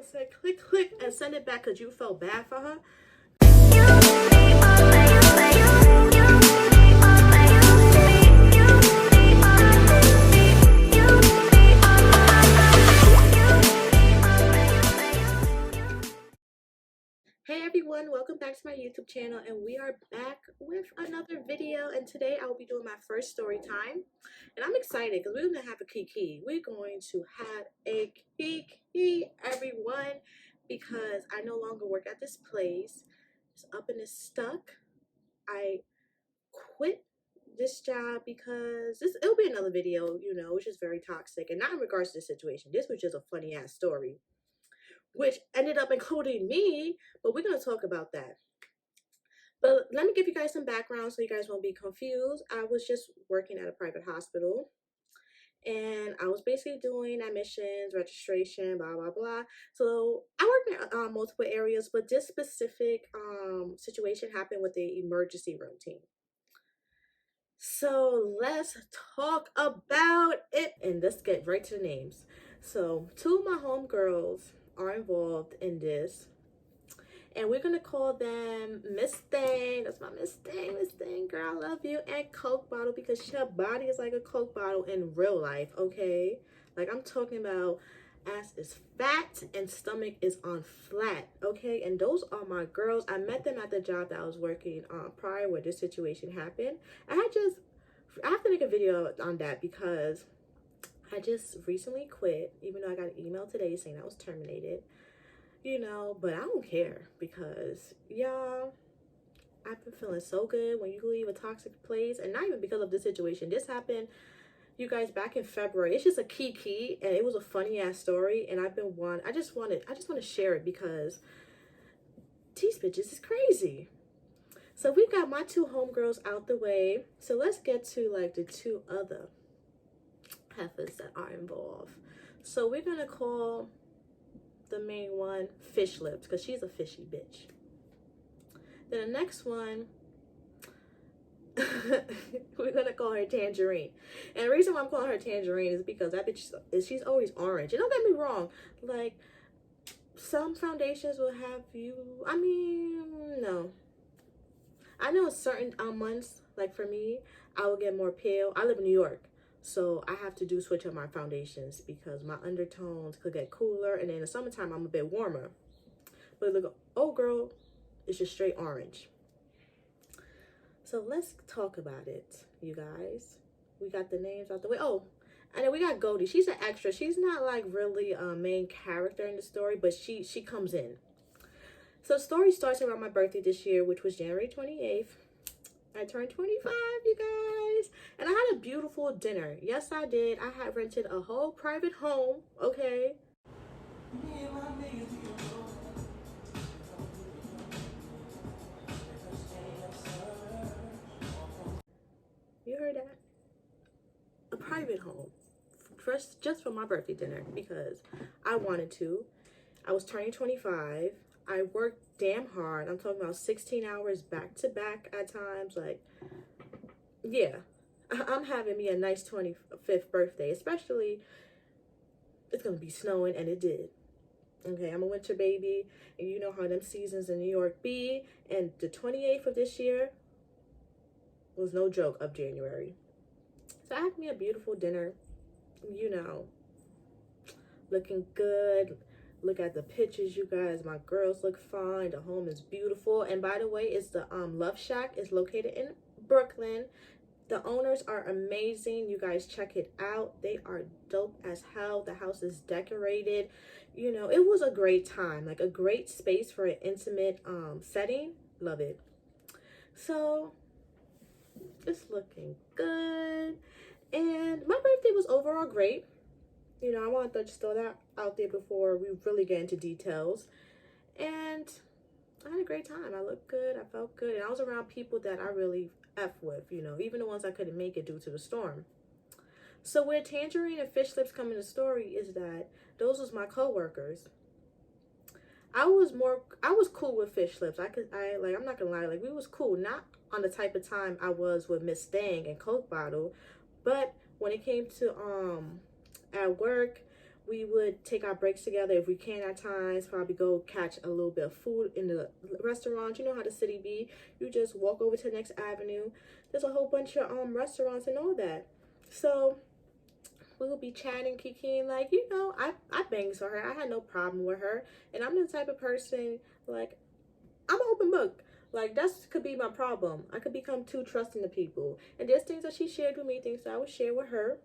and said click and send it back because you felt bad for her. Hey everyone, welcome back to my YouTube channel, and we are back with another video. And today I will be doing my first story time, and I'm excited because we're gonna have a kiki. We're going to have a kiki, everyone, because I no longer work at this place. It's up and it's stuck. I quit this job because it'll be another video, which is very toxic, and not in regards to the situation. This was just a funny ass story, which ended up including me, but we're going to talk about that. But let me give you guys some background so you guys won't be confused. I was just working at a private hospital, and I was basically doing admissions, registration, blah, blah, blah. So I worked in multiple areas, but this specific situation happened with the emergency room team. So let's talk about it, and let's get right to the names. So 2 of my homegirls are involved in this, and we're gonna call them Miss Thing. That's my Miss Thing, girl, I love you. And Coke Bottle, because her body is like a Coke bottle in real life, okay? Like, I'm talking about ass is fat and stomach is on flat, okay? And those are my girls. I met them at the job that I was working on prior where this situation happened. I have to make a video on that because I just recently quit, even though I got an email today saying I was terminated, but I don't care because, y'all, I've been feeling so good when you leave a toxic place, and not even because of this situation. This happened, you guys, back in February. It's just a kiki, and it was a funny ass story, and I just want to share it because these bitches is crazy. So we got my 2 homegirls out the way. So let's get to like the 2 other heifers that are involved. So we're gonna call the main one Fish Lips because she's a fishy bitch. Then the next one, we're gonna call her Tangerine. And the reason why I'm calling her Tangerine is because that bitch she's always orange. And don't get me wrong, like some foundations will have you, no, I know certain months, like for me, I will get more pale. I live in New York, so I have to switch up my foundations because my undertones could get cooler, and in the summertime I'm a bit warmer. But look, old girl, it's just straight orange. So let's talk about it, you guys. We got the names out the way. Oh, and then we got Goldie. She's an extra. She's not like really a main character in the story, but she comes in. So the story starts around my birthday this year, which was January 28th. I turned 25, you guys. And I had a beautiful dinner. Yes, I did. I had rented a whole private home, okay? You heard that? A private home. Just for my birthday dinner because I wanted to. I was turning 25. I worked damn hard. I'm talking about 16 hours back to back at times. Like, yeah, I'm having me a nice 25th birthday, especially it's gonna be snowing, and it did. Okay, I'm a winter baby, and you know how them seasons in New York be. And the 28th of this year was no joke of January. So I had me a beautiful dinner, looking good. Look at the pictures, you guys. My girls look fine. The home is beautiful. And by the way, it's the Love Shack. It's located in Brooklyn. The owners are amazing. You guys check it out. They are dope as hell. The house is decorated. It was a great time. Like a great space for an intimate setting. Love it. So it's looking good. And my birthday was overall great. I wanted to just throw that out there before we really get into details. And I had a great time. I looked good. I felt good. And I was around people that I really F with, even the ones I couldn't make it due to the storm. So where Tangerine and Fish Lips come in the story is that those was my co-workers. I was cool with Fish Lips. I'm not gonna lie, like we was cool. Not on the type of time I was with Miss Thing and Coke Bottle, but when it came to at work, We would take our breaks together if we can at times, probably go catch a little bit of food in the restaurant. You know how the city be. You just walk over to the next avenue. There's a whole bunch of restaurants and all that. So we would be chatting, kikiing, like, I banged for her. I had no problem with her. And I'm the type of person, like, I'm an open book. Like, that's could be my problem. I could become too trusting to people. And there's things that she shared with me, things that I would share with her.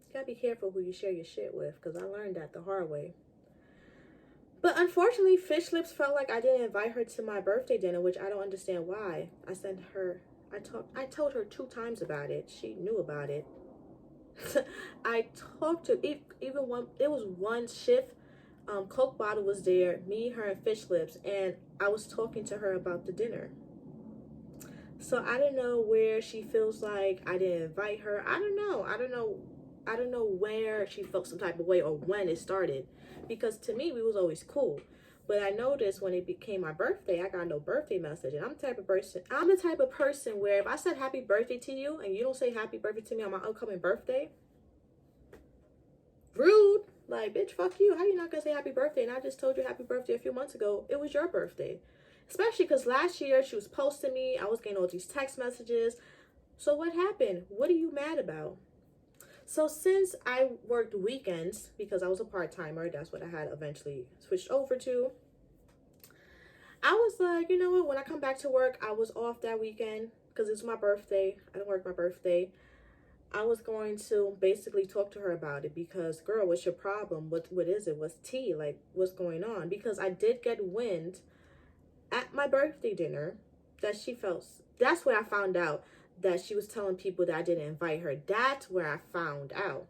You gotta be careful who you share your shit with, because I learned that the hard way. But unfortunately, Fish Lips felt like I didn't invite her to my birthday dinner, which I don't understand why. I told her 2 times about it. She knew about it. I talked to, even one, it was one shift. Coke Bottle was there, me, her, and Fish Lips, and I was talking to her about the dinner. So I don't know where she feels like I didn't invite her. I don't know where she felt some type of way or when it started, because to me we was always cool. But I noticed when it became my birthday, I got no birthday message. And I'm the type of person where if I said happy birthday to you and you don't say happy birthday to me on my upcoming birthday, rude. Like, bitch, fuck you. How you not gonna say happy birthday? And I just told you happy birthday a few months ago. It was your birthday. Especially because last year she was posting me. I was getting all these text messages. So what happened? What are you mad about? So since I worked weekends, because I was a part-timer, that's what I had eventually switched over to, I was like, you know what, when I come back to work, I was off that weekend because it's my birthday. I didn't work my birthday. I was going to basically talk to her about it because, girl, what's your problem? What is it? What's tea? Like, what's going on? Because I did get wind at my birthday dinner that she felt, that's where I found out that she was telling people that I didn't invite her. That's where I found out.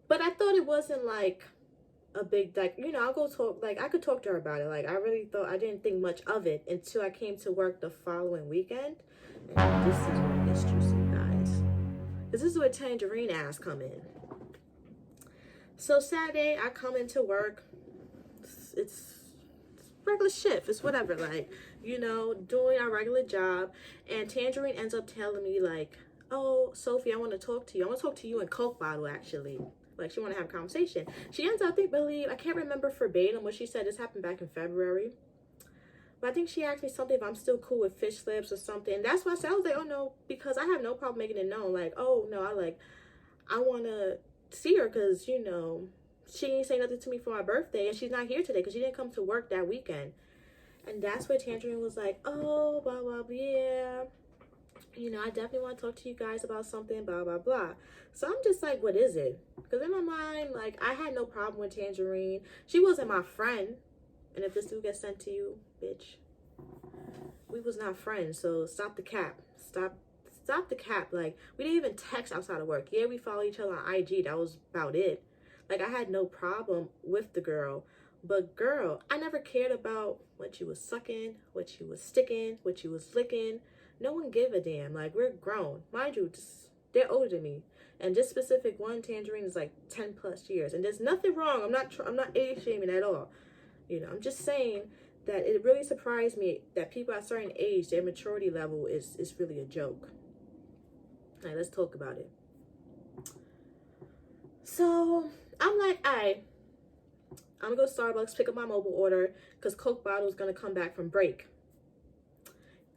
But I thought it wasn't like a big, like, I'll go talk, like, I could talk to her about it. Like, I didn't think much of it until I came to work the following weekend. And this is where it gets juicy, guys. This is where Tangerine ass come in. So Saturday, I come into work. It's regular shift. It's whatever, like, doing our regular job. And Tangerine ends up telling me, like, oh, Sophie, I want to talk to you. I want to talk to you and Coke Bottle, actually. Like, she want to have a conversation. She ends up, I can't remember verbatim what she said. This happened back in February. But I think she asked me something if I'm still cool with Fish Lips or something. And that's why I was like, oh, no, because I have no problem making it known. Like, oh, no, I want to see her because, she ain't say nothing to me for my birthday. And she's not here today because she didn't come to work that weekend. And that's where Tangerine was like, oh, blah, blah, blah, yeah. I definitely want to talk to you guys about something, blah, blah, blah. So I'm just like, what is it? Because in my mind, like, I had no problem with Tangerine. She wasn't my friend. And if this dude gets sent to you, bitch, we was not friends. So stop the cap. Stop the cap. Like, we didn't even text outside of work. Yeah, we follow each other on IG. That was about it. Like, I had no problem with the girl. But girl, I never cared about what you was sucking, what you was sticking, what you was licking. No one give a damn. Like, we're grown. Mind you, they're older than me. And this specific one, Tangerine, is like 10 plus years. And there's nothing wrong. I'm not age shaming at all. I'm just saying that it really surprised me that people at a certain age, their maturity level is really a joke. All right, let's talk about it. So I'm like, I'm gonna go to Starbucks, pick up my mobile order, because Coke Bottle is gonna come back from break.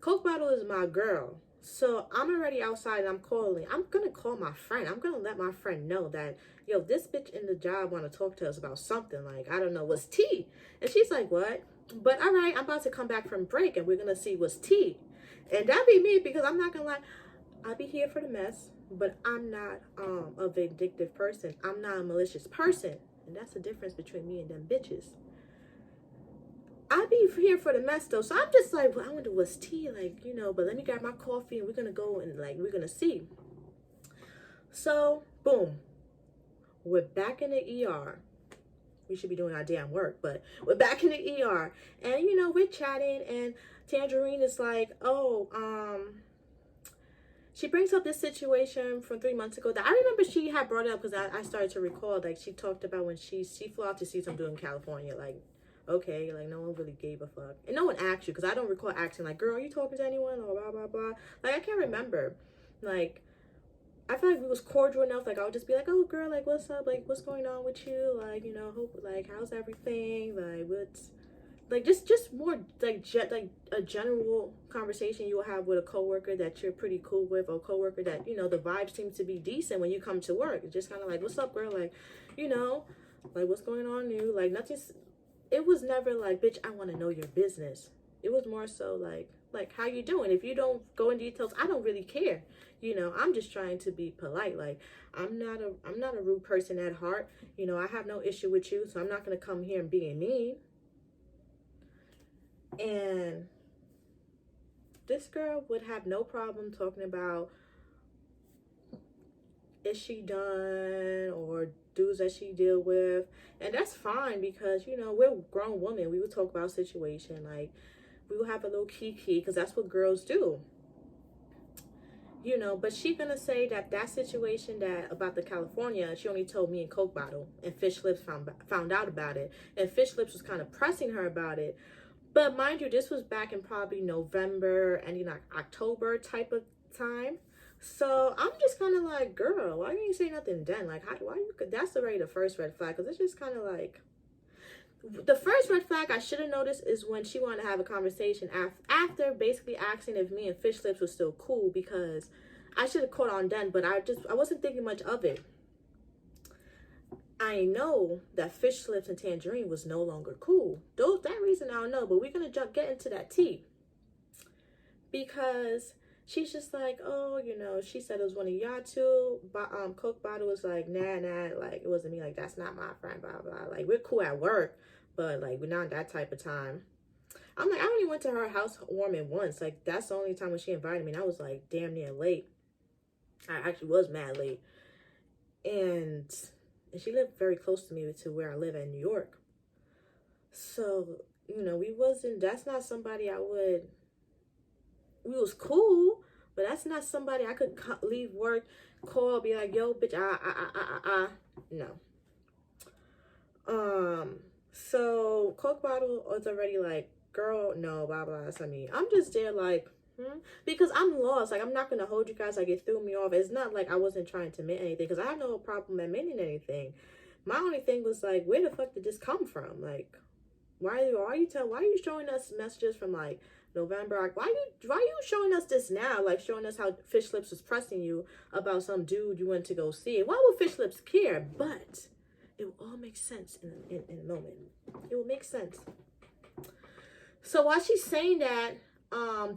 Coke Bottle is my girl. So I'm already outside and I'm calling. I'm gonna call my friend. I'm gonna let my friend know that, yo, this bitch in the job wanna talk to us about something. Like, I don't know, what's tea? And she's like, what? But all right, I'm about to come back from break and we're gonna see what's tea. And that'd be me, because I'm not gonna lie, I'll be here for the mess, but I'm not a vindictive person. I'm not a malicious person. And that's the difference between me and them bitches. I'll be here for the mess though. So I'm just like, well, I wonder what's tea, like, but let me grab my coffee and we're gonna go and like, we're gonna see. So boom, we're back in the ER. We should be doing our damn work, but we're back in the ER. And we're chatting and Tangerine is like, oh, she brings up this situation from 3 months ago that I remember she had brought up, because I started to recall, like, she talked about when she flew out to see something in California, like, okay, like, no one really gave a fuck. And no one asked you, because I don't recall asking, like, girl, are you talking to anyone? Or blah, blah, blah. Like, I can't remember. Like, I feel like we was cordial enough. Like I would just be like, "Oh, girl, like what's up? Like what's going on with you? Like hope like how's everything? Like what's like just more like like a general conversation you will have with a coworker that you're pretty cool with, or a coworker that the vibe seems to be decent when you come to work. It's just kind of like, what's up, girl? Like, you know, like what's going on new? Like nothing. It was never like, bitch, I want to know your business. It was more so like how you doing. If you don't go in details, I don't really care. I'm just trying to be polite. Like I'm not a rude person at heart. I have no issue with you, so I'm not gonna come here and being mean. And this girl would have no problem talking about, is she done, or dudes that she deal with. And that's fine, because we're grown women. We would talk about situation, like we would have a little kiki, because that's what girls do. But she gonna say that situation that about the California, she only told me and Coke Bottle, and Fish Lips found out about it, and Fish Lips was kind of pressing her about it. But mind you, this was back in probably November and October type of time. So I'm just kind of like, girl, why didn't you say nothing then? Like, why you? That's already the first red flag, because it's just kind of like, the first red flag I should have noticed is when she wanted to have a conversation after basically asking if me and Fish Lips was still cool, because I should have caught on then, but I wasn't thinking much of it. I know that Fish Lips and Tangerine was no longer cool. That reason I don't know, but we're gonna get into that tea, because she's just like, oh, she said it was one of y'all two. But Coke Bottle was like, nah, like it wasn't me. Like that's not my friend. Blah blah. Like we're cool at work, but like we're not that type of time. I'm like, I only went to her house warming once. Like that's the only time when she invited me, and I was like damn near late. I actually was mad late, and she lived very close to me, to where I live in New York. So, that's not somebody we was cool, but that's not somebody I could leave work, call, be like, yo, bitch, no. So Coke Bottle was already like, girl, no, blah, blah, that's me. I'm just there like, because I'm lost. Like, I'm not going to hold you guys. Like, it threw me off. It's not like I wasn't trying to admit anything, because I have no problem admitting anything. My only thing was like, where the fuck did this come from? Like, why are you showing us messages from like November? Like, why are you showing us this now? Like showing us how Fish Lips was pressing you about some dude you went to go see. Why would Fish Lips care? But it will all make sense in a moment. It will make sense. So while she's saying that,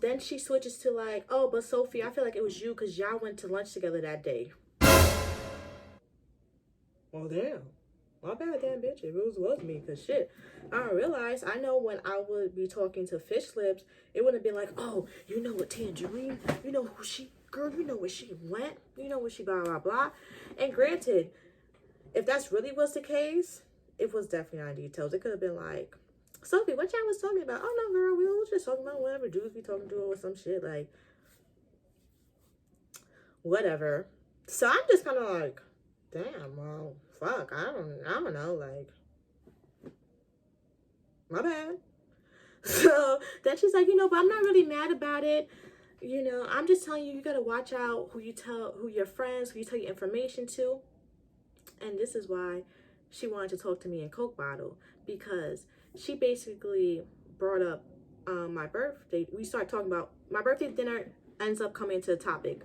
then she switches to like, oh, but Sophie, I feel like it was you, because y'all went to lunch together that day. Well, damn. My bad, damn bitch. If it was me, because shit, I don't realize. I know when I would be talking to Fish Lips, it wouldn't be like, oh, you know what, Tangerine? You know who she, girl, you know where she went? You know where she blah, blah, blah. And granted, if that's really was the case, it was definitely not details. It could have been like, Sophie, what y'all was talking about? Oh, no, girl, we was just talking about whatever dudes we talking to or some shit, like, whatever. So I'm just kind of like, damn, well, fuck, I don't know, like, my bad. So then she's like, but I'm not really mad about it. I'm just telling you, you gotta watch out who your friends, who you tell your information to. And this is why she wanted to talk to me in Coke Bottle, because she basically brought up my birthday. We started talking about my birthday dinner, ends up coming to the topic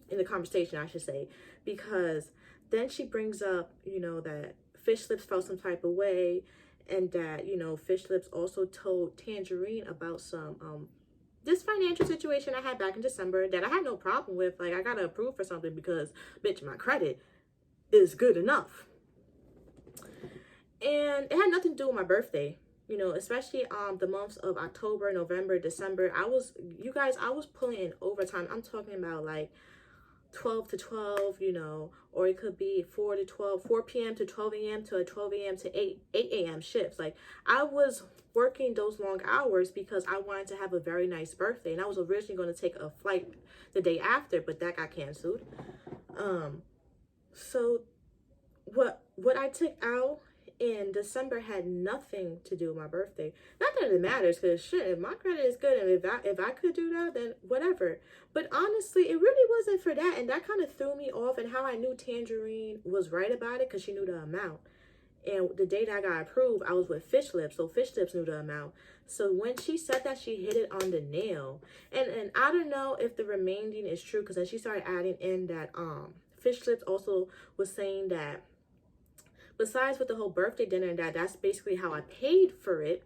in the conversation, I should say, because then she brings up, that Fish Lips felt some type of way, and that, Fish Lips also told Tangerine about some this financial situation I had back in December that I had no problem with. Like, I got to approve for something because, bitch, my credit is good enough. And it had nothing to do with my birthday, especially the months of October, November, December. I was pulling in overtime. I'm talking about like 12 to 12, or it could be 4 to 12, 4 p.m. to 12 a.m. to 12 a.m. to 8 a.m. shifts. Like, I was working those long hours because I wanted to have a very nice birthday, and I was originally going to take a flight the day after, but that got canceled. So what I took out And December had nothing to do with my birthday. Not that it matters, because shit, if my credit is good and if I could do that, then whatever. But honestly, it really wasn't for that. And that kind of threw me off, and how I knew Tangerine was right about it, because she knew the amount. And the day that I got approved, I was with Fish Lips, so Fish Lips knew the amount. So when she said that, she hit it on the nail. And I don't know if the remaining is true, because then she started adding in that Fish Lips also was saying that besides with the whole birthday dinner and that's basically how I paid for it.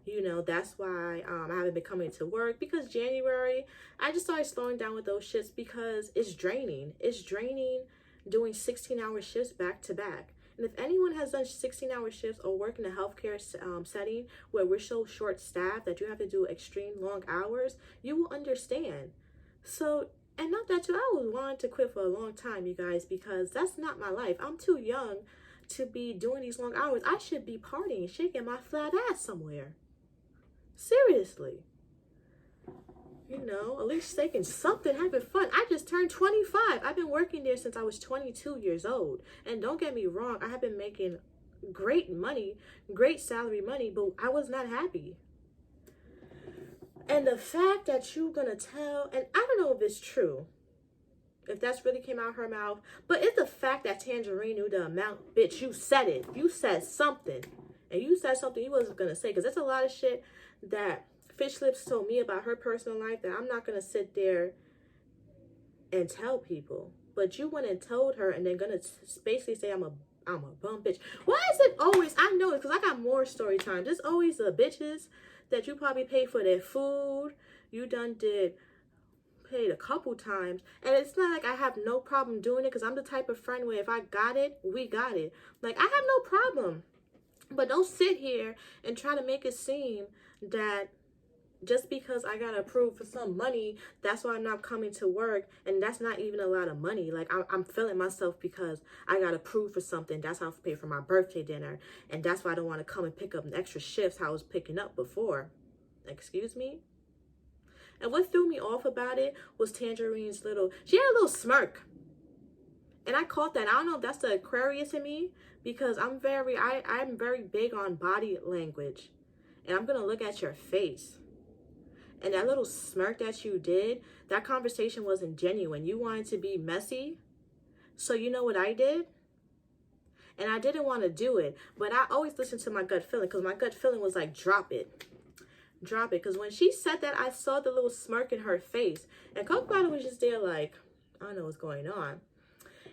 You know, that's why I haven't been coming to work, because January, I just started slowing down with those shifts because it's draining. It's draining doing 16-hour shifts back to back. And if anyone has done 16-hour shifts or work in a healthcare setting where we're so short-staffed that you have to do extreme long hours, you will understand. So, and not that too, I was wanting to quit for a long time, you guys, because that's not my life. I'm too young to be doing these long hours. I should be partying, shaking my flat ass somewhere. Seriously. You know, at least taking something, having fun. I just turned 25. I've been working there since I was 22 years old. And don't get me wrong, I have been making great money, great salary money, but I was not happy. And the fact that you're gonna tell, and I don't know if it's true, if that's really came out of her mouth, but it's the fact that Tangerine knew the amount. Bitch, you said it. You said something. And you said something you wasn't gonna say, because there's a lot of shit that Fish Lips told me about her personal life that I'm not gonna sit there and tell people. But you went and told her, and then gonna basically say I'm a bum bitch. Why is it always, I know it because I got more story times. It's always the bitches that you probably pay for their food. You done did paid a couple times, and it's not like I have no problem doing it, because I'm the type of friend where if I got it, we got it. Like, I have no problem. But don't sit here and try to make it seem that just because I got approved for some money, that's why I'm not coming to work, and that's not even a lot of money. Like, I'm feeling myself because I got approved for something. That's how I pay for my birthday dinner, and that's why I don't want to come and pick up extra shifts how I was picking up before. Excuse me? And what threw me off about it was Tangerine's she had a little smirk. And I caught that. I don't know if that's the Aquarius in me, because I'm very big on body language. And I'm going to look at your face. And that little smirk that you did, that conversation wasn't genuine. You wanted to be messy. So you know what I did? And I didn't want to do it. But I always listen to my gut feeling, because my gut feeling was like, drop it. Drop it. Because when she said that, I saw the little smirk in her face. And Coke Bottle was just there like, I don't know what's going on.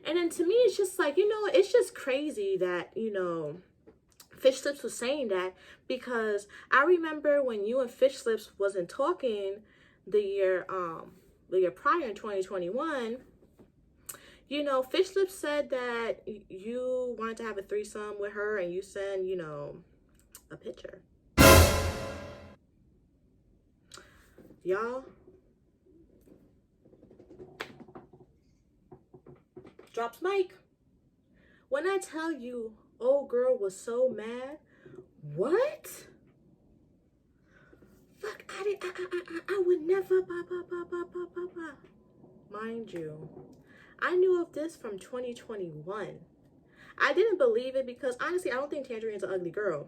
And then to me, it's just like, you know, it's just crazy that, you know, Fish Lips was saying that, because I remember when you and Fish Lips wasn't talking the year prior in 2021, you know, Fish Lips said that you wanted to have a threesome with her, and you sent, you know, a picture. Y'all, drops mic. When I tell you, old girl was so mad. What? Fuck, I would never, mind you, I knew of this from 2021. I didn't believe it because honestly, I don't think Tangerine's an ugly girl.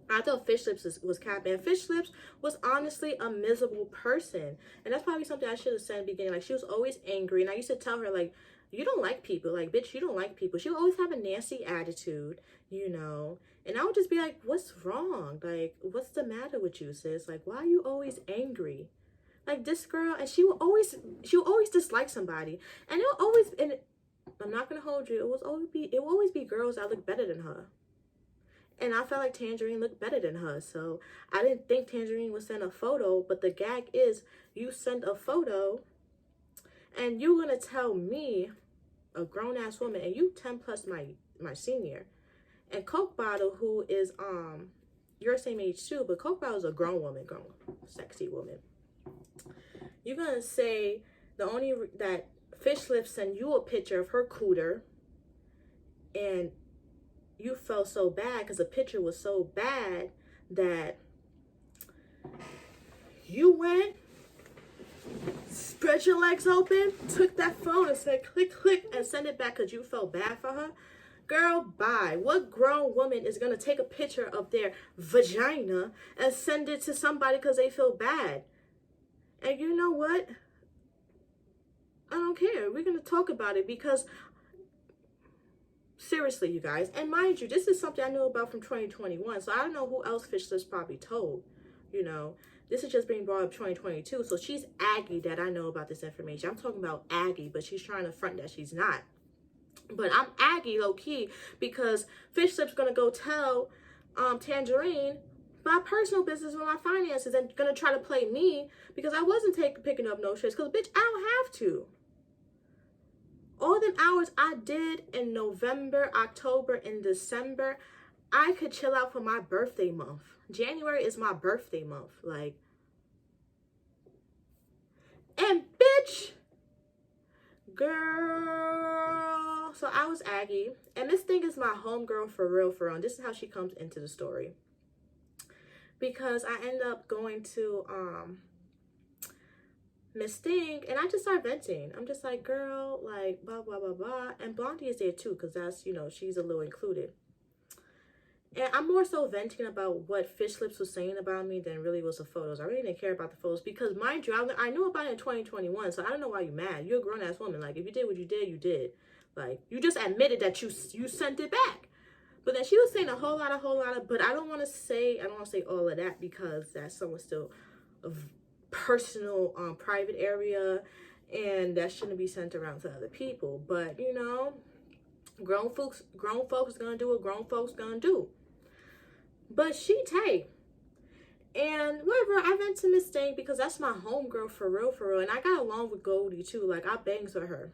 I thought Fish Lips was capping. Fish Lips was honestly a miserable person. And that's probably something I should have said in the beginning. Like, she was always angry. And I used to tell her, like, you don't like people. Like, bitch, you don't like people. She would always have a nasty attitude, you know. And I would just be like, what's wrong? Like, what's the matter with you, sis? Like, why are you always angry? Like, this girl, and she will always dislike somebody. And it'll always, and I'm not going to hold you, it will always be girls that look better than her. And I felt like Tangerine looked better than her. So I didn't think Tangerine would send a photo. But the gag is, you send a photo and you're going to tell me, a grown-ass woman, and you 10 plus my senior. And Coke Bottle, who is your same age too, but Coke Bottle is a grown woman, sexy woman. You're going to say that Fish Lips sent you a picture of her cooter, and you felt so bad because the picture was so bad that you went, spread your legs open, took that phone and said click, click, and send it back because you felt bad for her. Girl, bye. What grown woman is going to take a picture of their vagina and send it to somebody because they feel bad? And you know what? I don't care. We're going to talk about it because, seriously, you guys. And mind you, this is something I know about from 2021. So I don't know who else Fish Lips probably told. You know, this is just being brought up 2022. So she's Aggie that I know about this information. I'm talking about Aggie, but she's trying to front that she's not. But I'm Aggie low-key because Fish Lips going to go tell Tangerine my personal business with my finances and going to try to play me because I wasn't picking up no shit. Because, bitch, I don't have to. All them hours I did in November, October, and December, I could chill out for my birthday month. January is my birthday month. Like, and bitch, girl. So I was Aggie. And this thing is my homegirl for real, for real. And this is how she comes into the story. Because I end up going to Miss Thing, and I just start venting. I'm just like, girl, like, blah, blah, blah, blah. And Blondie is there too, because that's, you know, she's a little included. And I'm more so venting about what Fish Lips was saying about me than really was the photos. I really didn't care about the photos because, mind you, I knew about it in 2021, so I don't know why you're mad. You're a grown-ass woman. Like, if you did what you did, you did. Like, you just admitted that you sent it back. But then she was saying a whole lot of, but I don't want to say all of that because that's somewhat still of personal private area and that shouldn't be sent around to other people. But you know, grown folks gonna do what grown folks gonna do. But she tight. And whatever, I went to Miss Thing because that's my homegirl for real, and I got along with Goldie too. Like, I bangs with her.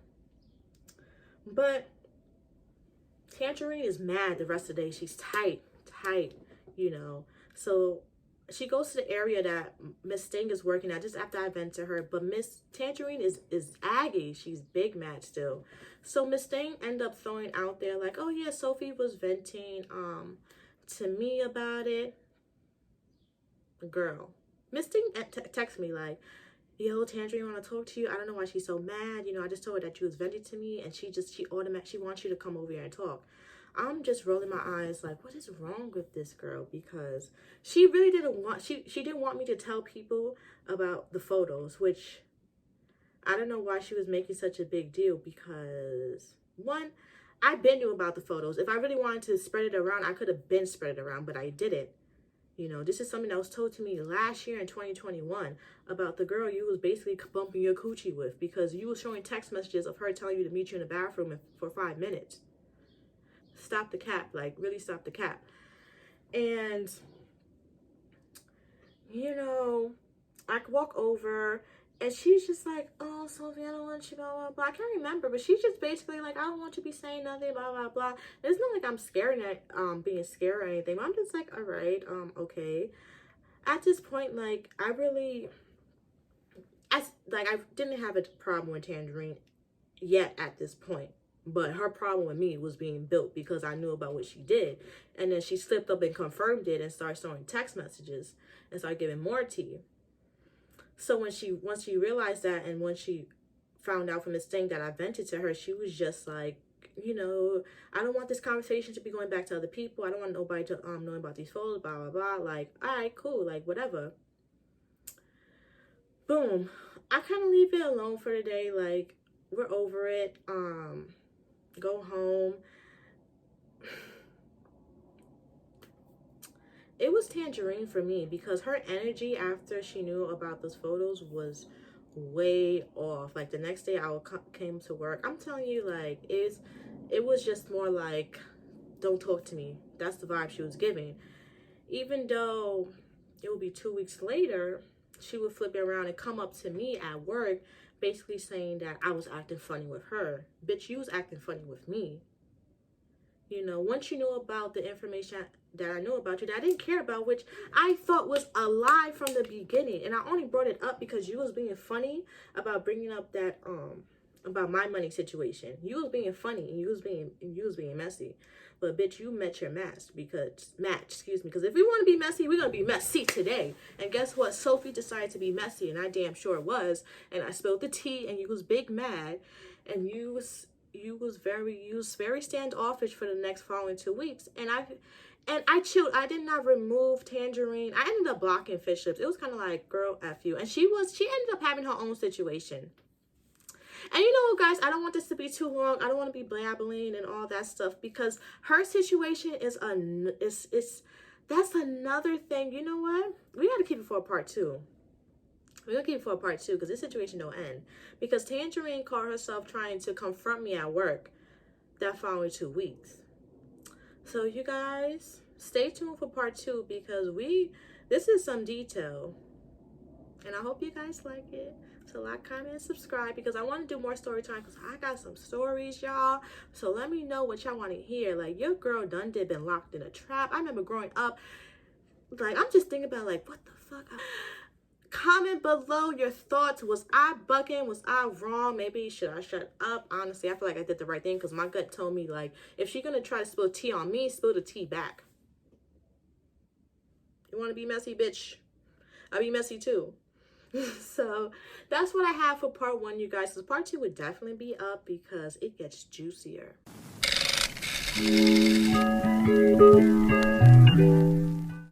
But Tangerine is mad the rest of the day. She's tight, you know. So she goes to the area that Miss Sting is working at just after I vent to her. But Miss Tangerine is Aggie. She's big mad still. So Miss Sting end up throwing out there like, oh yeah, Sophie was venting to me about it. Girl, Miss Sting texts me like, yo, Tangerine want to talk to you. I don't know why she's so mad. You know, I just told her that you was venting to me and she wants you to come over here and talk. I'm just rolling my eyes like, what is wrong with this girl? Because she really she didn't want me to tell people about the photos, which I don't know why she was making such a big deal because, one, I been knew about the photos. If I really wanted to spread it around, I could have been spread it around, but I didn't. You know, this is something that was told to me last year in 2021 about the girl you was basically bumping your coochie with because you was showing text messages of her telling you to meet you in the bathroom for 5 minutes. Stop the cap. Like, really stop the cap. And, you know, I walk over and she's just like, oh, Sophie, I don't want you, blah, blah, blah. I can't remember, but she's just basically like, I don't want you to be saying nothing, blah, blah, blah. It's not like I'm scared at being scared or anything, but I'm just like, all right, okay. At this point, like, I didn't have a problem with Tangerine yet at this point. But her problem with me was being built because I knew about what she did. And then she slipped up and confirmed it and started showing text messages and started giving more tea. So once she realized that and when she found out from this thing that I vented to her, she was just like, you know, I don't want this conversation to be going back to other people. I don't want nobody to know about these photos, blah, blah, blah. Like, all right, cool, like, whatever. Boom. I kind of leave it alone for the day. Like, we're over it. Go home. It was Tangerine for me because her energy after she knew about those photos was way off. Like, the next day I came to work, I'm telling you, like, it was just more like, don't talk to me. That's the vibe she was giving. Even though it would be 2 weeks later, she would flip it around and come up to me at work basically saying that I was acting funny with her. Bitch, you was acting funny with me. You know, once you know about the information that I know about you that I didn't care about, which I thought was a lie from the beginning. And I only brought it up because you was being funny about bringing up that, about my money situation. You was being funny and you was being messy. But bitch, you met your match because if we want to be messy, we're going to be messy today. And guess what? Sophie decided to be messy and I damn sure was. And I spilled the tea and you was big mad and you you was very standoffish for the next following 2 weeks, and I chilled. I did not remove Tangerine. I ended up blocking Fish Lips. It was kind of like, girl, F you. And she ended up having her own situation. And you know what, guys, I don't want this to be too long. I don't want to be blabbling and all that stuff, because her situation is that's another thing. You know what? We got to keep it for a part 2. We're going to keep it for a part 2, because this situation don't end. Because Tangerine caught herself trying to confront me at work that following 2 weeks. So you guys, stay tuned for part 2, because this is some detail. And I hope you guys like it. So like, comment, and subscribe, because I want to do more story time, because I got some stories, y'all. So let me know what y'all want to hear. Like, your girl done been locked in a trap. I remember growing up, like, I'm just thinking about, like, what the fuck? Comment below your thoughts. Was I bugging? Was I wrong? Maybe should I shut up? Honestly, I feel like I did the right thing, because my gut told me, like, if she's gonna try to spill tea on me, spill the tea back. You want to be messy, bitch? I'll be messy too. So that's what I have for part 1, you guys. So part 2 would definitely be up, because it gets juicier.